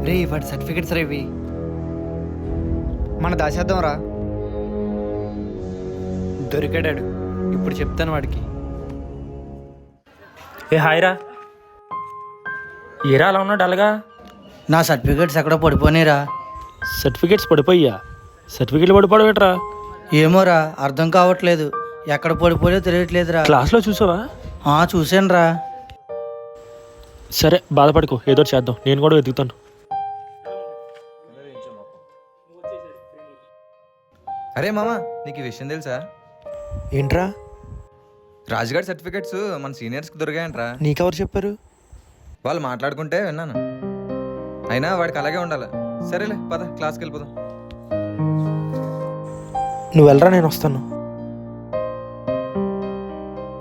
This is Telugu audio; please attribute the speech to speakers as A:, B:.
A: రే వాడి సర్టిఫికెట్స్ రా ఇవి. మన దాచేద్దాం రా. దొరికాడాడు. ఇప్పుడు చెప్తాను వాడికి.
B: ఏ హాయ్రా, ఏరా అలా ఉన్నాడు అలాగా?
C: నా సర్టిఫికేట్స్ ఎక్కడో పడిపోయినాయిరా.
B: సర్టిఫికేట్స్ పడిపోయా? సర్టిఫికేట్లు పడిపోవడమేట్రా?
C: ఏమోరా, అర్థం కావట్లేదు. ఎక్కడ పడిపోయో తెలియట్లేదురా.
B: క్లాస్లో చూసావా?
C: చూసాను రా.
B: సరే బాధపడుకో, ఏదో చేద్దాం, నేను కూడా వెతుకుతాను.
D: అరే మామా, నీకు ఈ విషయం తెలుసా?
E: ఏంట్రా?
D: రాజుగారి సర్టిఫికెట్స్ మన సీనియర్స్కి దొరికాయంట్రా.
E: నీకెవరు చెప్పారు?
D: వాళ్ళు మాట్లాడుకుంటే విన్నాను. అయినా వాడికి అలాగే ఉండాలి. సరేలే పద, క్లాస్కి వెళ్ళిపోదాం.
E: నువ్వు వెళ్ళరా, నేను వస్తాను.